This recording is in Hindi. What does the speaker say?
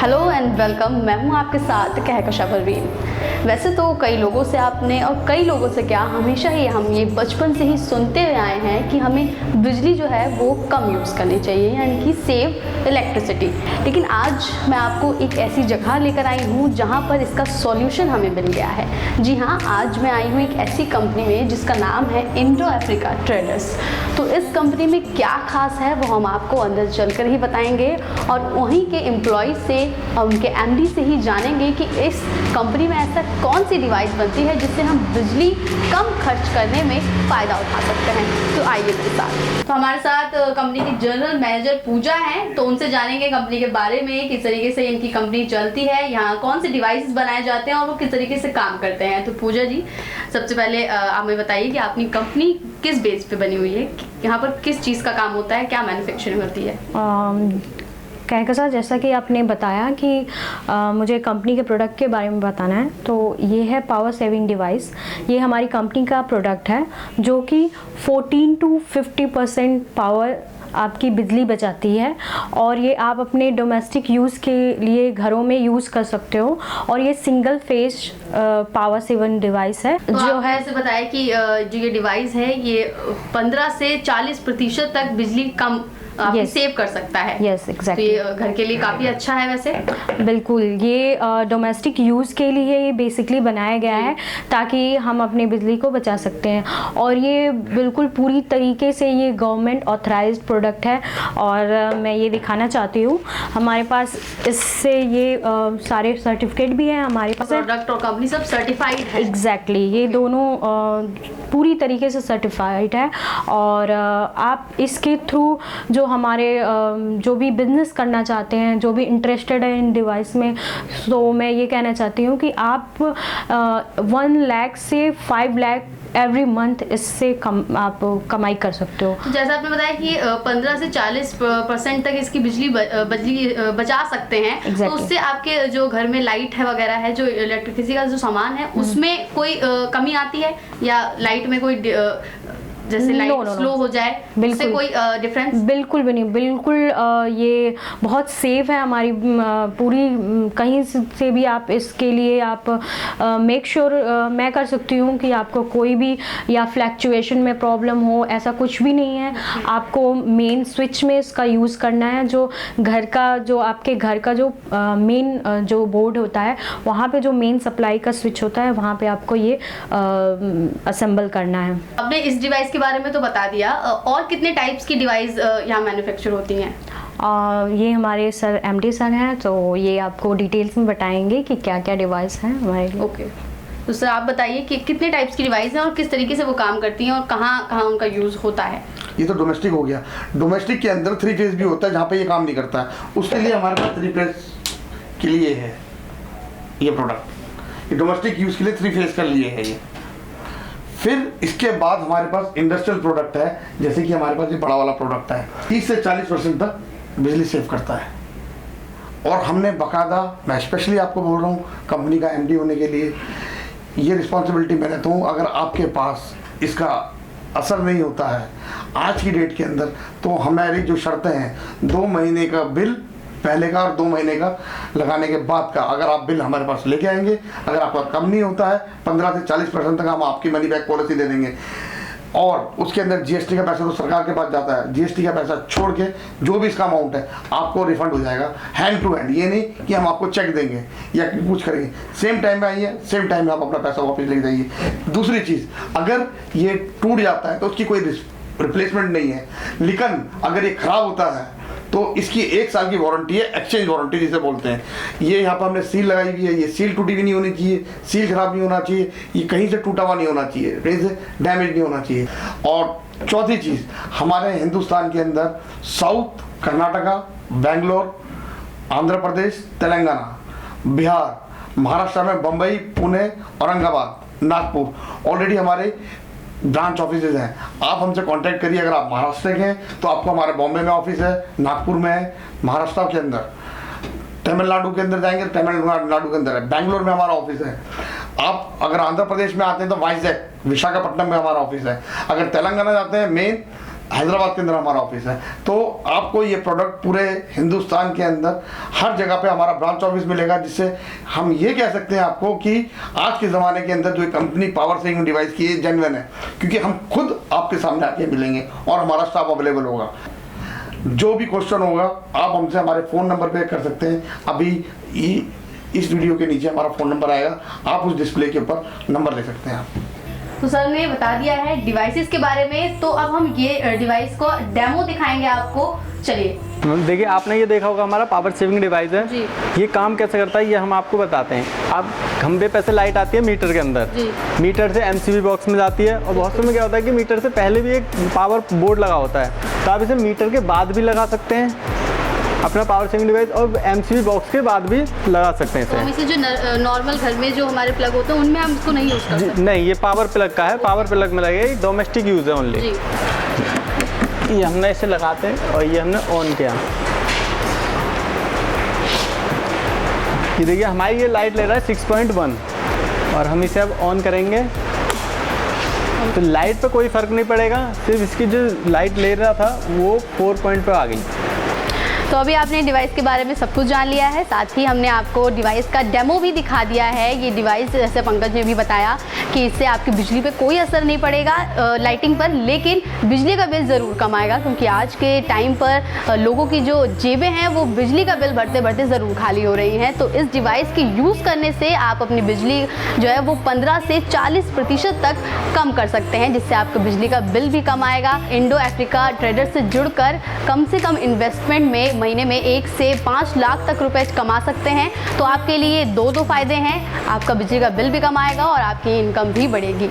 Hello and welcome. मैं हूँ आपके साथ कहकशा परवीन। वैसे तो कई लोगों से आपने और कई लोगों से क्या हमेशा ही हम ये बचपन से ही सुनते हुए आए हैं कि हमें बिजली जो है वो कम यूज़ करनी चाहिए, यानी कि सेव इलेक्ट्रिसिटी। लेकिन आज मैं आपको एक ऐसी जगह लेकर आई हूँ जहाँ पर इसका सॉल्यूशन हमें मिल गया है। जी हाँ, आज मैं आई हूँ एक ऐसी कंपनी में जिसका नाम है इंडो अफ्रीका ट्रेडर्स। तो इस कंपनी में क्या खास है वो हम आपको अंदर चलकर ही बताएंगे और वहीं के एम्प्लॉय से और उनके एमडी से ही जानेंगे कि इस कंपनी में ऐसा कौन सी डिवाइस बनती है जिससे हम बिजली कम खर्च करने में फ़ायदा उठा सकते हैं। तो आइए मेरे साथ। तो हमारे साथ कंपनी की जनरल मैनेजर पूजा हैं, तो उनसे जानेंगे कंपनी के बारे में, किस तरीके से इनकी कंपनी चलती है, यहाँ कौन से डिवाइस बनाए जाते हैं और वो किस तरीके से काम करते हैं। तो पूजा जी, सबसे पहले आप हमें बताइए कि आपकी कंपनी किस बेस पे बनी हुई है, यहाँ पर किस चीज़ का काम होता है, क्या मैन्युफैक्चरिंग होती है। कहकशा, जैसा कि आपने बताया कि मुझे कंपनी के प्रोडक्ट के बारे में बताना है, तो ये है पावर सेविंग डिवाइस। ये हमारी कंपनी का प्रोडक्ट है जो कि 14 to 50% पावर आपकी बिजली बचाती है और ये आप अपने डोमेस्टिक यूज़ के लिए घरों में यूज़ कर सकते हो। और ये single phase power saving device है। तो जो है ऐसे बताया कि जो ये डिवाइस है ये 15 से 40% तक बिजली कम सेव कर सकता है। Yes, exactly. तो ये घर के लिए काफ़ी अच्छा है वैसे। बिल्कुल, ये डोमेस्टिक यूज़ के लिए ये बेसिकली बनाया गया है ताकि हम अपनी बिजली को बचा सकते हैं। और ये बिल्कुल पूरी तरीके से ये गवर्नमेंट ऑथराइज्ड प्रोडक्ट है। और मैं ये दिखाना चाहती हूँ, हमारे पास इससे ये सारे सर्टिफिकेट भी हैं हमारे पास। प्रोडक्ट और कंपनी सब सर्टिफाइड है। एग्जैक्टली, ये दोनों पूरी तरीके से सर्टिफाइड है। और आप इसके थ्रू जो हमारे जो भी बिजनेस करना चाहते हैं, जो भी इंटरेस्टेड है इन डिवाइस में, तो मैं ये कहना चाहती हूँ कि आप 1 लाख से 5 लाख एवरी मंथ इससे आप कमाई कर सकते हो। जैसा आपने बताया कि 15 से 40% तक इसकी बिजली बचा सकते हैं। exactly. तो उससे आपके जो घर में लाइट है वगैरह है, जो इलेक्ट्रिसिटी का जो सामान है उसमें कोई कमी आती है या लाइट में कोई जैसे लाइट स्लो हो जाए, इससे कोई डिफरेंस? बिल्कुल भी नहीं, बिल्कुल ये बहुत सेफ है हमारी पूरी। कहीं से भी आप इसके लिए आप मेक श्योर मैं कर सकती हूँ कि आपको कोई भी या फ्लैक्चुएशन में प्रॉब्लम हो, ऐसा कुछ भी नहीं है। आपको मेन स्विच में इसका यूज़ करना है। जो घर का जो आपके घर का जो मेन जो बोर्ड होता है, वहाँ पे जो मेन सप्लाई का स्विच होता है, वहाँ पे आपको ये असेंबल करना है। आपने इस डिवाइस के बारे में तो बता दिया, और कितने टाइप्स की डिवाइस यहाँ मैन्युफैक्चर होती हैं? ये हमारे सर एमडी सर हैं, तो ये आपको डिटेल्स में बताएंगे कि क्या क्या डिवाइस हैं हमारे लिए। ओके, तो सर आप बताइए कि कितने टाइप्स की डिवाइस हैं और किस तरीके से वो काम करती हैं और कहाँ कहाँ उनका यूज़ होता है। ये तो डोमेस्टिक हो गया। डोमेस्टिक के अंदर 3 फेज भी होता है जहाँ पे ये काम नहीं करता है, उसके लिए हमारे पास 3 फेज के लिए है ये प्रोडक्ट। ये डोमेस्टिक यूज़ के लिए 3 फेज का लिए है ये। फिर इसके बाद हमारे पास इंडस्ट्रियल प्रोडक्ट है, जैसे कि हमारे पास ये बड़ा वाला प्रोडक्ट है, 30 से 40% तक बिजली सेव करता है। और हमने बाकायदा, मैं स्पेशली आपको बोल रहा हूँ कंपनी का एमडी होने के लिए, ये रिस्पॉन्सिबिलिटी मैं लेता हूँ। अगर आपके पास इसका असर नहीं होता है आज की डेट के अंदर, तो हमारी जो शर्तें हैं 2 महीने का बिल पहले का और 2 महीने का लगाने के बाद का, अगर आप बिल हमारे पास लेके आएंगे, अगर आपका कम नहीं होता है 15 से 40% तक हम आपकी मनी बैक पॉलिसी दे देंगे। और उसके अंदर जीएसटी का पैसा तो सरकार के पास जाता है, जीएसटी का पैसा छोड़ के जो भी इसका अमाउंट है आपको रिफंड हो जाएगा हैंड टू हैंड। ये नहीं कि हम आपको चेक देंगे या कुछ करेंगे, सेम टाइम में आइए, सेम टाइम में आप अपना पैसा वापस लेके जाइए। दूसरी चीज़, अगर ये टूट जाता है तो उसकी कोई रिप्लेसमेंट नहीं है, लेकिन अगर ये खराब होता है तो इसकी 1 साल की वारंटी है, एक्सचेंज वारंटी जिसे बोलते हैं। ये यहाँ पर हमने सील लगाई हुई है, ये सील टूटी भी नहीं होनी चाहिए, सील खराब नहीं होना चाहिए, ये कहीं से टूटा हुआ नहीं होना चाहिए, कहीं से डैमेज नहीं होना चाहिए। और चौथी चीज़, हमारे हिंदुस्तान के अंदर साउथ, कर्नाटका, बेंगलोर, आंध्र प्रदेश, तेलंगाना, बिहार, महाराष्ट्र में बम्बई, पुणे, औरंगाबाद, नागपुर ऑलरेडी हमारे ब्रांच ऑफिसेज हैं। आप हमसे कांटेक्ट करिए। अगर आप महाराष्ट्र के हैं तो आपको हमारे बॉम्बे में ऑफिस है, नागपुर में है, महाराष्ट्र के अंदर, तमिलनाडु के अंदर जाएंगे तमिलनाडु के अंदर है, बेंगलोर में हमारा ऑफिस है। आप अगर आंध्र प्रदेश में आते हैं तो वाइजैक, विशाखापट्टनम में हमारा ऑफिस है। अगर तेलंगाना जाते हैं मेन हैदराबाद के अंदर हमारा ऑफिस है। तो आपको ये प्रोडक्ट पूरे हिंदुस्तान के अंदर हर जगह पे हमारा ब्रांच ऑफिस मिलेगा, जिससे हम ये कह सकते हैं आपको कि आज के ज़माने के अंदर जो कंपनी पावर सेविंग डिवाइस की जेन्युइन है, क्योंकि हम खुद आपके सामने आके मिलेंगे और हमारा स्टाफ अवेलेबल होगा। जो भी क्वेश्चन होगा आप हमसे हमारे फ़ोन नंबर पे कर सकते हैं। अभी इस वीडियो के नीचे हमारा फ़ोन नंबर आएगा, आप उस डिस्प्ले के ऊपर नंबर ले सकते हैं आप। तो सर ने बता दिया है डिवाइसेस के बारे में, तो अब हम ये डिवाइस को डेमो दिखाएंगे आपको। चलिए देखिए, आपने ये देखा होगा हमारा पावर सेविंग डिवाइस है जी। ये काम कैसे करता है ये हम आपको बताते हैं। आप खंबे पे से लाइट आती है मीटर के अंदर, मीटर से एमसीबी बॉक्स में जाती है, और बहुत समय क्या होता है कि मीटर से पहले भी एक पावर बोर्ड लगा होता है, तो आप इसे मीटर के बाद भी लगा सकते हैं अपना पावर सेविंग डिवाइस, और एमसीबी बॉक्स के बाद भी लगा सकते हैं तो हम इसे जो नॉर्मल घर में जो हमारे प्लग होते हैं उनमें हम इसको नहीं यूज़ कर सकते। नहीं, ये पावर प्लग का है, पावर प्लग में लगेगा, डोमेस्टिक यूज़ है ओनली। ये हमने इसे लगाते हैं और ये हमने ऑन किया, ये देखिए हमारी ये लाइट ले रहा है 6.1, और हम इसे अब ऑन करेंगे तो लाइट पे कोई फ़र्क नहीं पड़ेगा, सिर्फ इसकी जो लाइट ले रहा था वो 4 पॉइंट पे आ गई। तो अभी आपने डिवाइस के बारे में सब कुछ जान लिया है, साथ ही हमने आपको डिवाइस का डेमो भी दिखा दिया है। ये डिवाइस जैसे पंकज ने भी बताया कि इससे आपकी बिजली पे कोई असर नहीं पड़ेगा लाइटिंग पर, लेकिन बिजली का बिल ज़रूर कम आएगा, क्योंकि आज के टाइम पर लोगों की जो जेबें हैं वो बिजली का बिल भरते भरते ज़रूर खाली हो रही हैं। तो इस डिवाइस के यूज़ करने से आप अपनी बिजली जो है वो 15 से 40% तक कम कर सकते हैं, जिससे आपका बिजली का बिल भी कम आएगा। इंडो अफ्रीका ट्रेडर से जुड़कर कम से कम इन्वेस्टमेंट में महीने में 1 से 5 लाख तक रुपए कमा सकते हैं। तो आपके लिए दो फ़ायदे हैं, आपका बिजली का बिल भी कम आएगा और आपकी इनकम भी बढ़ेगी।